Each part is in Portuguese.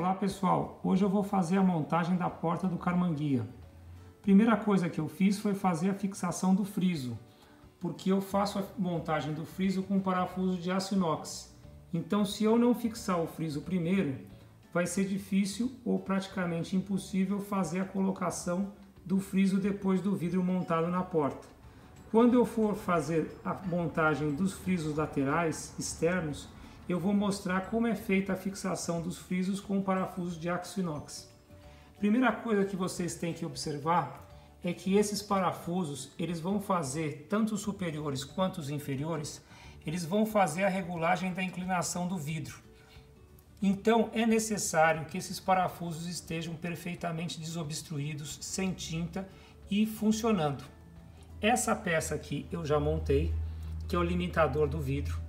Olá pessoal, hoje eu vou fazer a montagem da porta do Carmanguia. Primeira coisa que eu fiz foi fazer a fixação do friso, porque eu faço a montagem do friso com parafuso de aço inox. Então se eu não fixar o friso primeiro, vai ser difícil ou praticamente impossível fazer a colocação do friso depois do vidro montado na porta. Quando eu for fazer a montagem dos frisos laterais externos, eu vou mostrar como é feita a fixação dos frisos com parafusos de aço inox. Primeira coisa que vocês têm que observar é que esses parafusos, eles vão fazer, tanto os superiores quanto os inferiores, eles vão fazer a regulagem da inclinação do vidro. Então é necessário que esses parafusos estejam perfeitamente desobstruídos, sem tinta e funcionando. Essa peça aqui eu já montei, que é o limitador do vidro.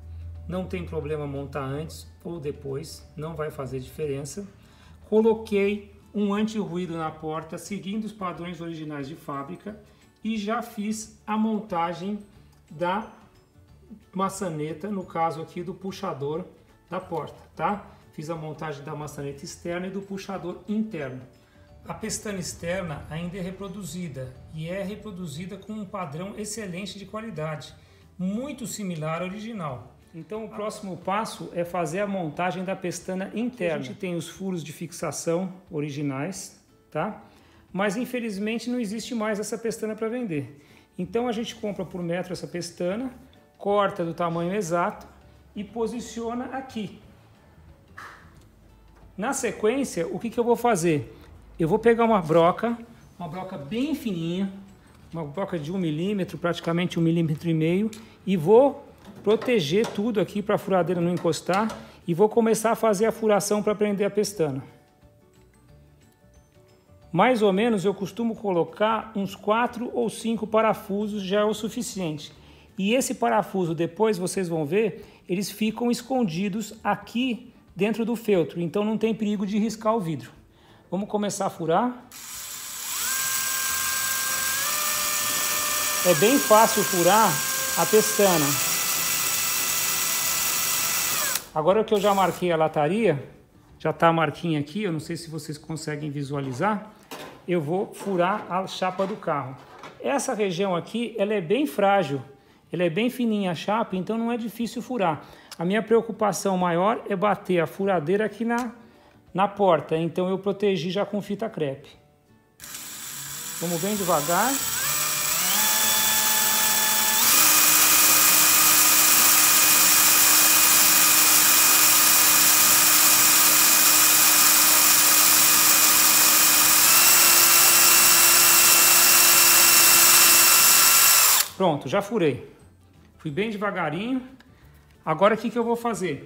Não tem problema montar antes ou depois, não vai fazer diferença. Coloquei um anti-ruído na porta, seguindo os padrões originais de fábrica, e já fiz a montagem da maçaneta, no caso aqui do puxador da porta, tá? Fiz a montagem da maçaneta externa e do puxador interno. A pestana externa ainda é reproduzida, e é reproduzida com um padrão excelente de qualidade, muito similar ao original. Então o próximo passo é fazer a montagem da pestana interna. A gente tem os furos de fixação originais, tá? Mas infelizmente não existe mais essa pestana para vender. Então a gente compra por metro essa pestana, corta do tamanho exato e posiciona aqui. Na sequência, o que eu vou fazer? Eu vou pegar uma broca bem fininha, uma broca de 1 milímetro, praticamente 1,5 milímetros, e vou proteger tudo aqui para a furadeira não encostar e vou começar a fazer a furação para prender a pestana. Mais ou menos eu costumo colocar uns 4 ou 5 parafusos, já é o suficiente. E esse parafuso, depois vocês vão ver, eles ficam escondidos aqui dentro do feltro, então não tem perigo de riscar o vidro. Vamos começar a furar. É bem fácil furar a pestana. Agora que eu já marquei a lataria, já está a marquinha aqui, eu não sei se vocês conseguem visualizar, eu vou furar a chapa do carro. Essa região aqui, ela é bem frágil, ela é bem fininha a chapa, então não é difícil furar. A minha preocupação maior é bater a furadeira aqui na porta, então eu protegi já com fita crepe. Vamos bem devagar. Pronto, já furei. Fui bem devagarinho. Agora o que eu vou fazer?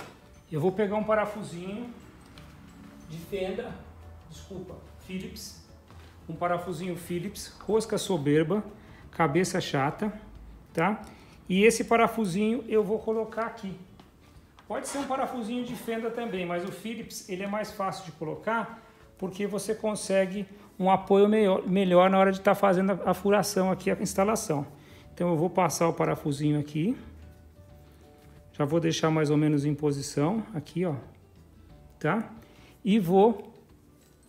Eu vou pegar um parafusinho de fenda, Phillips. Um parafusinho Phillips, rosca soberba, cabeça chata, tá? E esse parafusinho eu vou colocar aqui. Pode ser um parafusinho de fenda também, mas o Phillips ele é mais fácil de colocar porque você consegue um apoio melhor na hora de estar fazendo a furação aqui, a instalação. Então eu vou passar o parafusinho aqui, já vou deixar mais ou menos em posição, aqui ó, tá? E vou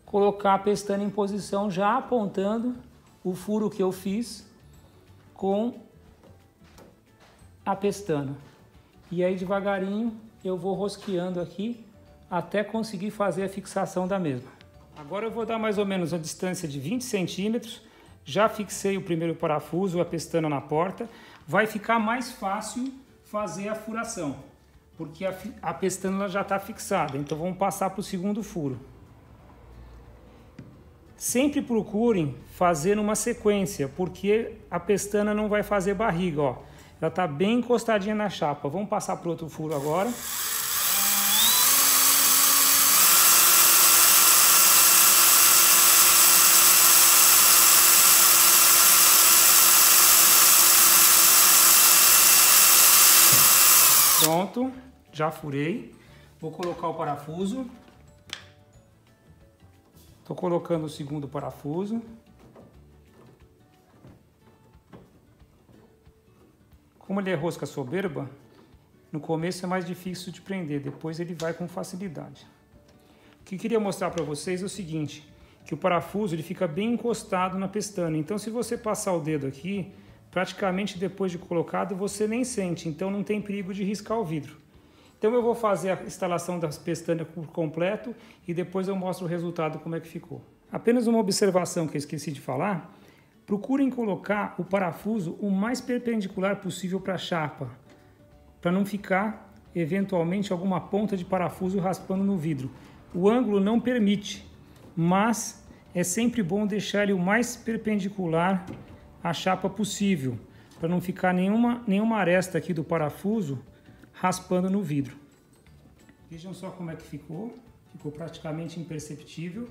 colocar a pestana em posição já apontando o furo que eu fiz com a pestana. E aí devagarinho eu vou rosqueando aqui até conseguir fazer a fixação da mesma. Agora eu vou dar mais ou menos a distância de 20 centímetros. Já fixei o primeiro parafuso, a pestana na porta. Vai ficar mais fácil fazer a furação, porque a pestana já está fixada. Então vamos passar para o segundo furo. Sempre procurem fazer numa sequência, porque a pestana não vai fazer barriga, ó. Ela está bem encostadinha na chapa. Vamos passar para o outro furo agora. Pronto, já furei. Vou colocar o parafuso. Estou colocando o segundo parafuso. Como ele é rosca soberba, no começo é mais difícil de prender, depois ele vai com facilidade. que eu queria mostrar para vocês é o seguinte, que o parafuso ele fica bem encostado na pestana. Então se você passar o dedo aqui, praticamente depois de colocado você nem sente, então não tem perigo de riscar o vidro. Então eu vou fazer a instalação das pestanas por completo e depois eu mostro o resultado como é que ficou. Apenas uma observação que eu esqueci de falar, procurem colocar o parafuso o mais perpendicular possível para a chapa, para não ficar eventualmente alguma ponta de parafuso raspando no vidro. O ângulo não permite, mas é sempre bom deixar ele o mais perpendicular à chapa possível, para não ficar nenhuma aresta aqui do parafuso raspando no vidro. Vejam só como é que ficou praticamente imperceptível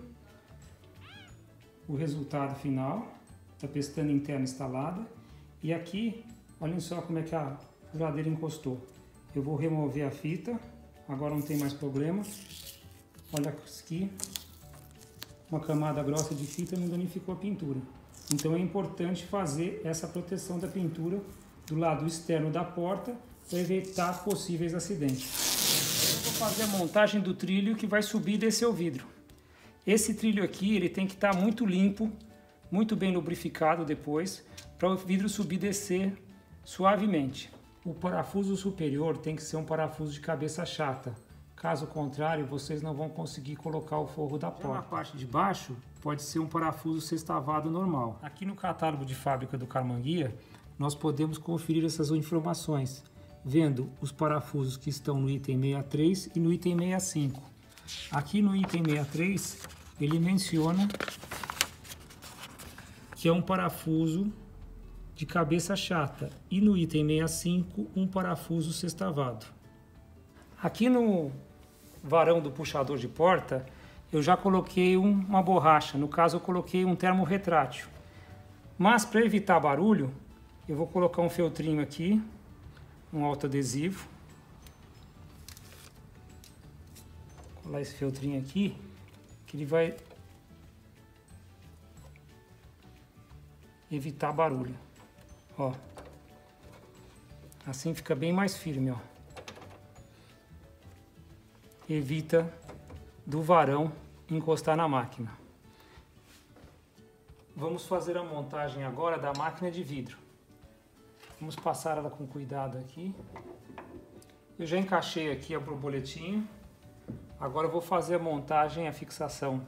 o resultado final da pestana interna instalada. E aqui, olhem só como é que a furadeira encostou. Eu vou remover a fita, agora não tem mais problema. Olha aqui, uma camada grossa de fita não danificou a pintura. Então é importante fazer essa proteção da pintura do lado externo da porta para evitar possíveis acidentes. Eu vou fazer a montagem do trilho que vai subir e descer o vidro. Esse trilho aqui ele tem que estar muito limpo, muito bem lubrificado depois, para o vidro subir e descer suavemente. O parafuso superior tem que ser um parafuso de cabeça chata. Caso contrário, vocês não vão conseguir colocar o forro da porta. Já na parte de baixo, pode ser um parafuso sextavado normal. Aqui no catálogo de fábrica do Karmann-Ghia, nós podemos conferir essas informações, vendo os parafusos que estão no item 63 e no item 65. Aqui no item 63, ele menciona que é um parafuso de cabeça chata, e no item 65, um parafuso sextavado. Aqui no varão do puxador de porta, eu já coloquei uma borracha, no caso eu coloquei um termo retrátil. Mas para evitar barulho, eu vou colocar um feltrinho aqui, um autoadesivo. Vou colar esse feltrinho aqui, que ele vai evitar barulho. Ó, assim fica bem mais firme, ó. Evita do varão encostar na máquina. Vamos fazer a montagem agora da máquina de vidro. Vamos passar ela com cuidado aqui. Eu já encaixei aqui a borboletinha. Agora eu vou fazer a montagem, a fixação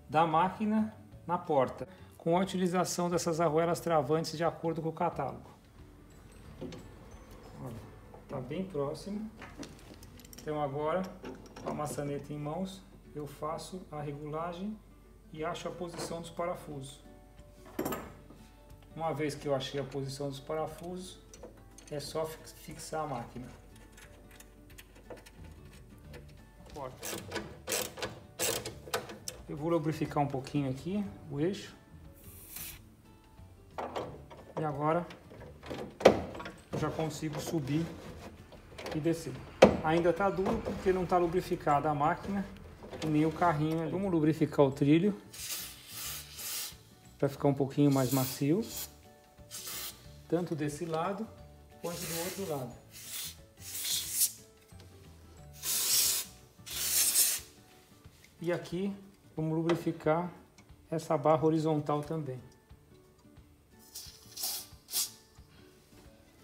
da máquina na porta, com a utilização dessas arruelas travantes de acordo com o catálogo. Está bem próximo. Então agora, com a maçaneta em mãos, eu faço a regulagem e acho a posição dos parafusos. Uma vez que eu achei a posição dos parafusos, é só fixar a máquina. Eu vou lubrificar um pouquinho aqui o eixo. E agora eu já consigo subir e descer. Ainda está duro porque não está lubrificada a máquina e nem o carrinho ali. Vamos lubrificar o trilho para ficar um pouquinho mais macio, tanto desse lado quanto do outro lado. E aqui vamos lubrificar essa barra horizontal também.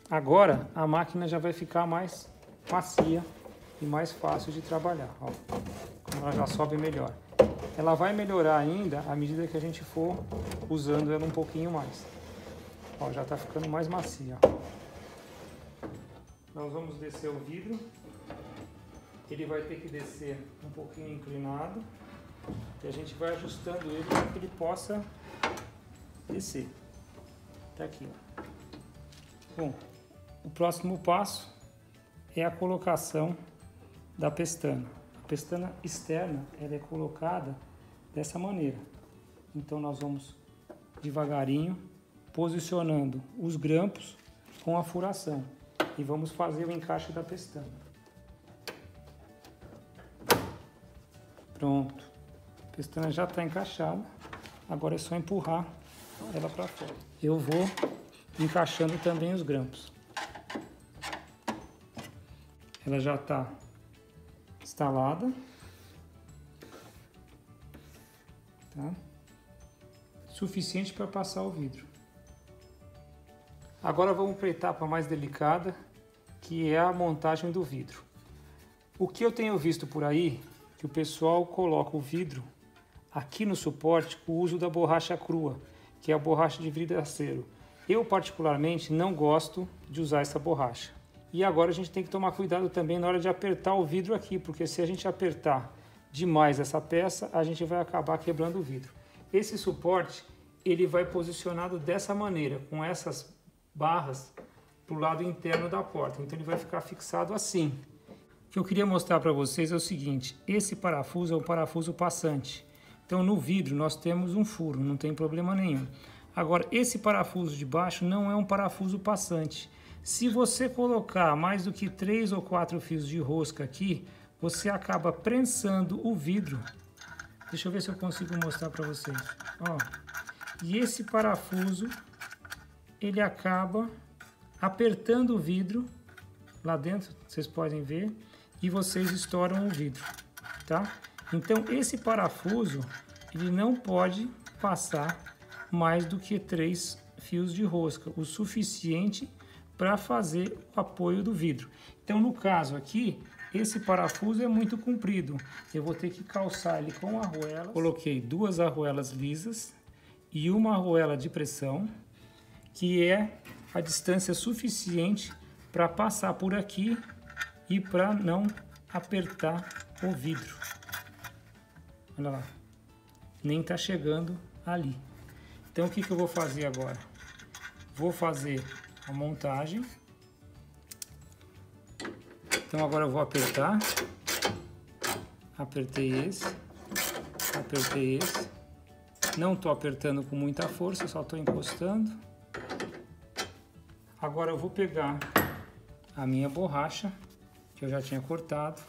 Agora a máquina já vai ficar mais macia e mais fácil de trabalhar. Ó, como ela já sobe melhor. Ela vai melhorar ainda à medida que a gente for usando ela um pouquinho mais. Ó, já está ficando mais macia. Nós vamos descer o vidro. Ele vai ter que descer um pouquinho inclinado. E a gente vai ajustando ele para que ele possa descer. Tá aqui, ó. Bom, o próximo passo é a colocação da pestana. A pestana externa ela é colocada dessa maneira. Então nós vamos devagarinho posicionando os grampos com a furação e vamos fazer o encaixe da pestana. Pronto, a pestana já está encaixada, agora é só empurrar ela para fora. Eu vou encaixando também os grampos. Ela já está instalada. tá? Suficiente para passar o vidro. Agora vamos para a etapa mais delicada, que é a montagem do vidro. O que eu tenho visto por aí, que o pessoal coloca o vidro aqui no suporte com o uso da borracha crua, que é a borracha de vidraceiro. Eu particularmente não gosto de usar essa borracha. E agora a gente tem que tomar cuidado também na hora de apertar o vidro aqui, porque se a gente apertar demais essa peça, a gente vai acabar quebrando o vidro. Esse suporte, ele vai posicionado dessa maneira, com essas barras para o lado interno da porta. Então ele vai ficar fixado assim. O que eu queria mostrar para vocês é o seguinte, esse parafuso é um parafuso passante. Então no vidro nós temos um furo, não tem problema nenhum. Agora esse parafuso de baixo não é um parafuso passante. Se você colocar mais do que 3 ou 4 fios de rosca aqui, você acaba prensando o vidro. Deixa eu ver se eu consigo mostrar para vocês. Ó, e esse parafuso, ele acaba apertando o vidro lá dentro, vocês podem ver, e vocês estouram o vidro, tá? Então esse parafuso, ele não pode passar mais do que 3 fios de rosca, o suficiente para fazer o apoio do vidro. Então no caso aqui, esse parafuso é muito comprido, eu vou ter que calçar ele com arruelas. Coloquei 2 arruelas lisas e uma arruela de pressão, que é a distância suficiente para passar por aqui e para não apertar o vidro. Olha lá, nem está chegando ali. Então o que eu vou fazer agora? Vou fazer a montagem. Então agora eu vou apertar. Apertei esse. Apertei esse. Não estou apertando com muita força, só estou encostando. Agora eu vou pegar a minha borracha, que eu já tinha cortado,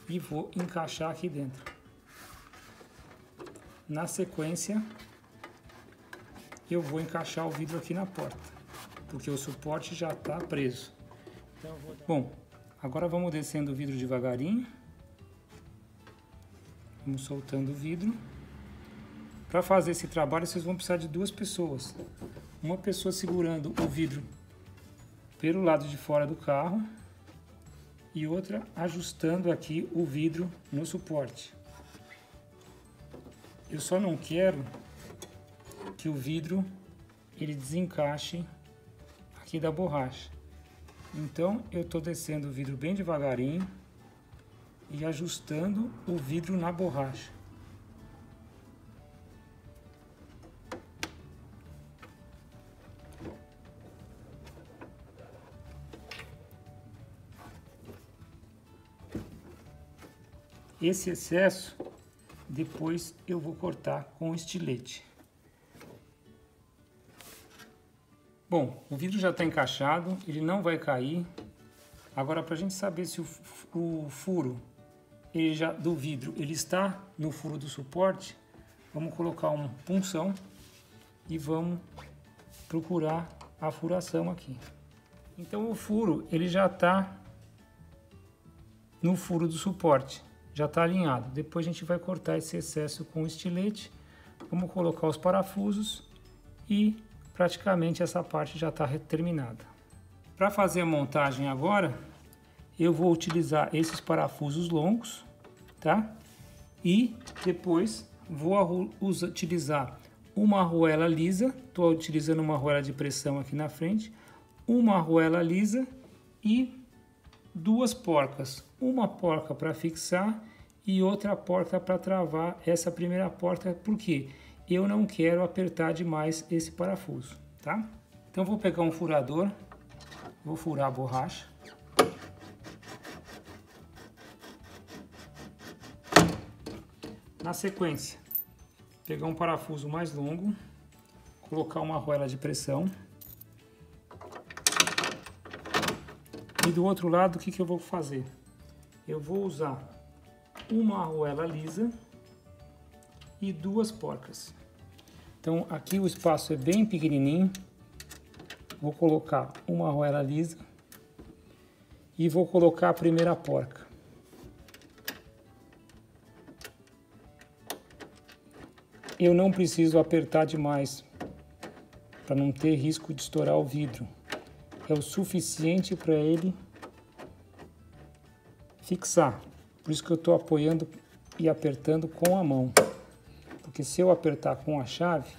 e vou encaixar aqui dentro. Na sequência, eu vou encaixar o vidro aqui na porta, porque o suporte já está preso. Então, Bom, agora vamos descendo o vidro devagarinho. Vamos soltando o vidro. Para fazer esse trabalho, vocês vão precisar de 2 pessoas. Uma pessoa segurando o vidro pelo lado de fora do carro e outra ajustando aqui o vidro no suporte. Eu só não quero que o vidro ele desencaixe aqui da borracha. Então eu estou descendo o vidro bem devagarinho e ajustando o vidro na borracha. Esse excesso, depois eu vou cortar com o estilete. Bom, o vidro já está encaixado, ele não vai cair. Agora, para a gente saber se o furo do vidro ele está no furo do suporte, vamos colocar um punção e vamos procurar a furação aqui. Então o furo ele já está no furo do suporte. Já está alinhado. Depois a gente vai cortar esse excesso com o estilete. Vamos colocar os parafusos e praticamente essa parte já está terminada. Para fazer a montagem agora, eu vou utilizar esses parafusos longos, tá? E depois vou utilizar uma arruela lisa. Estou utilizando uma arruela de pressão aqui na frente, uma arruela lisa e 2 porcas. Uma porca para fixar e outra porca para travar essa primeira porta, porque eu não quero apertar demais esse parafuso, tá? Então vou pegar um furador, vou furar a borracha. Na sequência, pegar um parafuso mais longo, colocar uma arruela de pressão. E do outro lado, o que eu vou fazer? Eu vou usar uma arruela lisa e 2 porcas. Então aqui o espaço é bem pequenininho. Vou colocar uma arruela lisa e vou colocar a primeira porca. eu não preciso apertar demais para não ter risco de estourar o vidro. É o suficiente para ele fixar. Por isso que eu estou apoiando e apertando com a mão. Porque se eu apertar com a chave,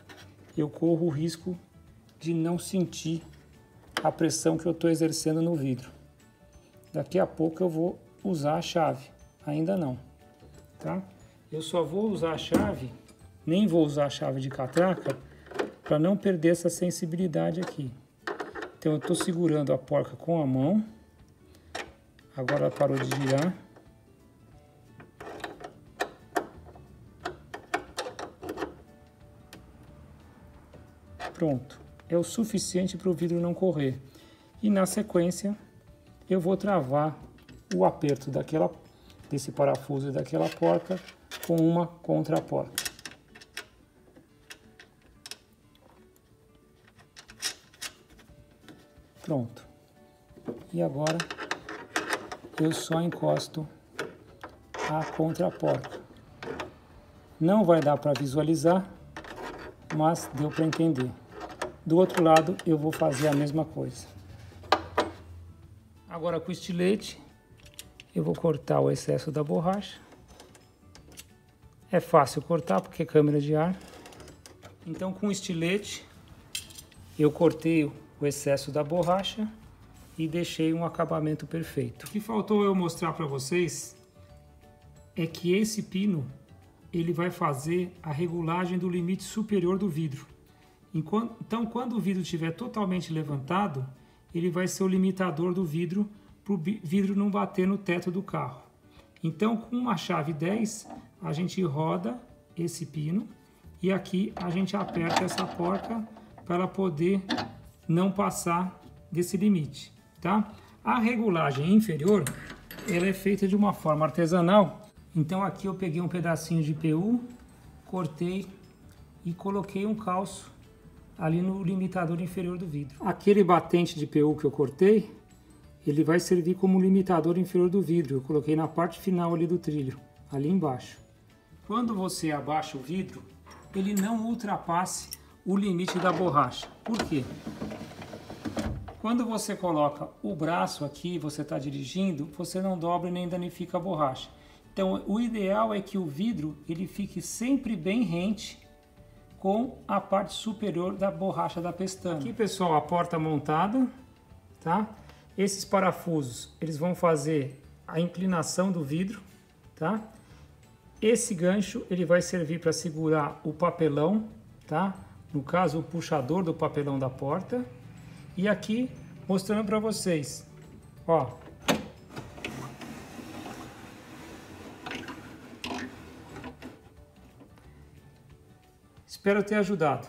eu corro o risco de não sentir a pressão que eu estou exercendo no vidro. Daqui a pouco eu vou usar a chave. Ainda não, tá? Eu só vou usar a chave, nem vou usar a chave de catraca, para não perder essa sensibilidade aqui. Então eu estou segurando a porca com a mão. Agora ela parou de girar. Pronto. É o suficiente para o vidro não correr. E na sequência eu vou travar o aperto desse parafuso e daquela porca com uma contra a porca. Pronto. E agora eu só encosto a contra a porca. Não vai dar para visualizar, mas deu para entender. Do outro lado eu vou fazer a mesma coisa. Agora com o estilete eu vou cortar o excesso da borracha. É fácil cortar porque é câmara de ar. Então com o estilete eu cortei o excesso da borracha e deixei um acabamento perfeito. O que faltou eu mostrar para vocês é que esse pino ele vai fazer a regulagem do limite superior do vidro. Então quando o vidro estiver totalmente levantado, ele vai ser o limitador do vidro para o vidro não bater no teto do carro. Então com uma chave 10 a gente roda esse pino e aqui a gente aperta essa porca para ela poder não passar desse limite, tá? A regulagem inferior ela é feita de uma forma artesanal. Então aqui eu peguei um pedacinho de PU, cortei e coloquei um calço ali no limitador inferior do vidro. Aquele batente de PU que eu cortei, ele vai servir como limitador inferior do vidro. Eu coloquei na parte final ali do trilho, ali embaixo. Quando você abaixa o vidro, ele não ultrapasse o limite da borracha. Por quê? Quando você coloca o braço aqui, você está dirigindo, você não dobra nem danifica a borracha. Então o ideal é que o vidro ele fique sempre bem rente com a parte superior da borracha da pestana. Aqui, pessoal, a porta montada, tá? Esses parafusos, eles vão fazer a inclinação do vidro, tá? Esse gancho, ele vai servir para segurar o papelão, tá? No caso, o puxador do papelão da porta. E aqui, mostrando para vocês, ó. Espero ter ajudado.